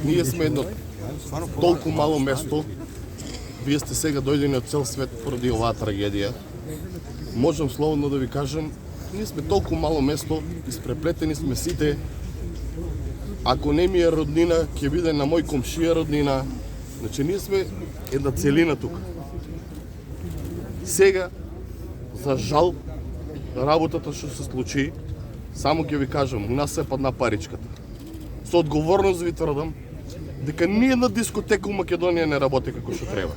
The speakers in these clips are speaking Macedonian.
Ние сме едно толку мало место. Вие сте сега дојдени од цел свет поради оваа трагедија. Можам слободно да ви кажам, ние сме толку мало место, испреплетени сме сите. Ако не ми е роднина, ќе биде на мој комшија роднина. Значи, ние сме една целина тука. Сега, за жал, работата што се случи, само ќе ви кажам, у нас се падна паричката. Со одговорност ви тврдам дека ни една дискотека у Македонија не работи како што треба.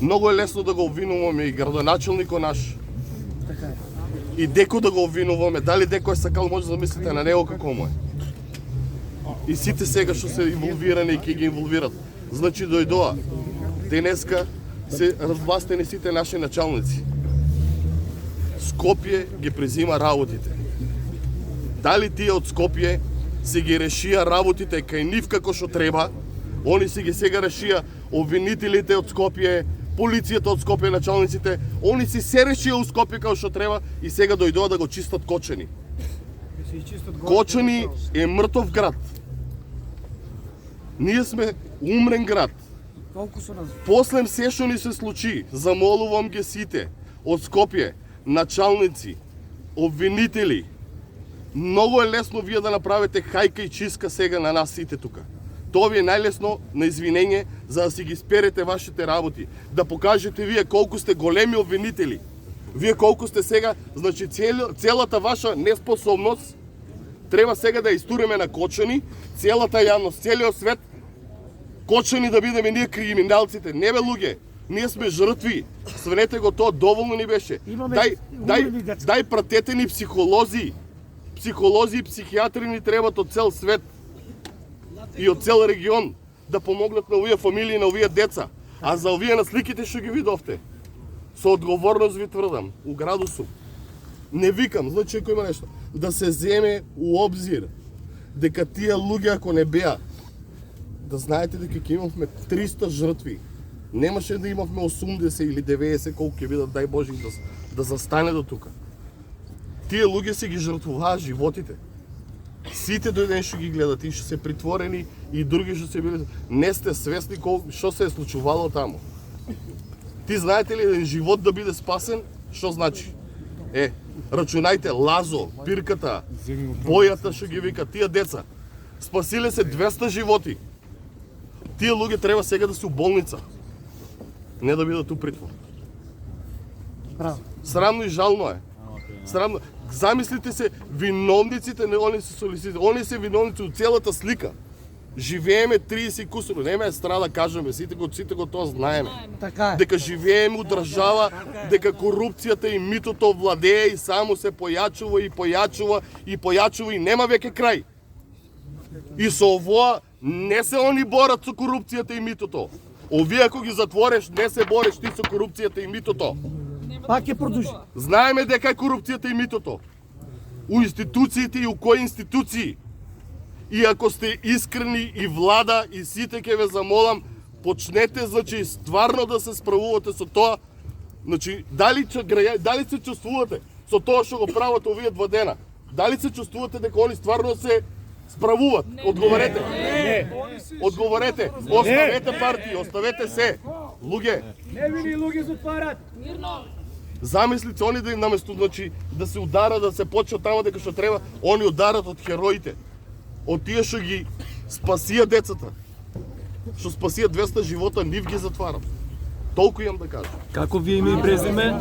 Многу е лесно да го обвинуваме и градоначелникот наш. И Деко да го обвинуваме, дали Деко е сакал, може да мислите на него како му е. И сите сега што се инволвирани и ќе ги инволвират. Значи дојдоа. Денеска се развластени сите наши началници. Скопје ги презима работите. Дали тие од Скопје се ги решија работите кај нив како што треба, они си ги сега решија обвинителите од Скопје, полицијата од Скопје, началниците, они си се решија у Скопје како што треба и сега дојдоа да го чистат Кочани. Кочани е мртов град. Ние сме умрен град. После се што ни се случи, замолувам ги сите од Скопје, началници, обвинители, многу е лесно вие да направите хајка и чистка сега на нас сите тука. Тоа ви е најлесно на извинење за да си ги сперете вашите работи, да покажете вие колку сте големи обвинители. Вие колку сте сега, значи целата ваша неспособност треба сега да истуриме на Кочани, целата јавност, целиот свет, Кочани да бидеме ние криминалците. Не бе луѓе, ние сме жртви. Свенете го тоа, доволно ни беше. Дај пратете ни психолози. Психолози и психијатри ни требат од цел свет и од цел регион да помогнат на овие фамилии, на овие деца. А за овие на сликите што ги видовте, со одговорност ви тврдам, у граду сум. Не викам, значи ако има нешто, да се земе у обзир дека тие луѓе ако не беа, да знаете дека ќе имавме 300 жртви. Немаше да имавме 80 или 90 колку ќе бидат, дај Боже, да застане до тука. Тие луѓе се ги жртвуваа животите. Сите дојден што ги гледат и што се притворени и други што се били, не сте свесни што се е случувало таму. Ти знаете ли еден живот да биде спасен, што значи? Рачунајте Лазо, Пирката, Бојата што ги вика, тие деца. Спасиле се 200 животи. Тие луѓе треба сега да се у болница. Не да бидат у притвор. Срамно и жално е. Срамно. Замислите се, виновниците не они се солисите. Они се виновници од целата слика. Живееме 30 кусури. Нема е страда кажеме, сите го тоа знаеме. Дека живееме у држава, дека корупцијата и митото владее и само се појачува и појачува и појачува и нема веќе крај. И со овоа не се они борат со корупцијата и митото. Овие ако ги затвореш, не се бориш ти со корупцијата и митото. Пак ќе продолжи. Знаеме дека е корупцијата и митото. У институциите и у кои институции. И ако сте искрени и влада и сите ќе ве замолам, почнете, значи, стварно да се справувате со тоа. Значи, дали се чувствувате со тоа што го прават овие 2 дена? Дали се чувствувате дека они стварно се справуваат? Одговорете. Не. Одговорете. Оставете партии, оставете се. Луѓе. Невини луѓе затварат. Замислите они да им наместо, значи, да се ударат, да се почнат тамо дека што треба, они ударат од хероите. Од тие што ги спасија децата. Што спасија 200 живота, нив ги затварат. Толку имам да кажам. Како ви име и презиме?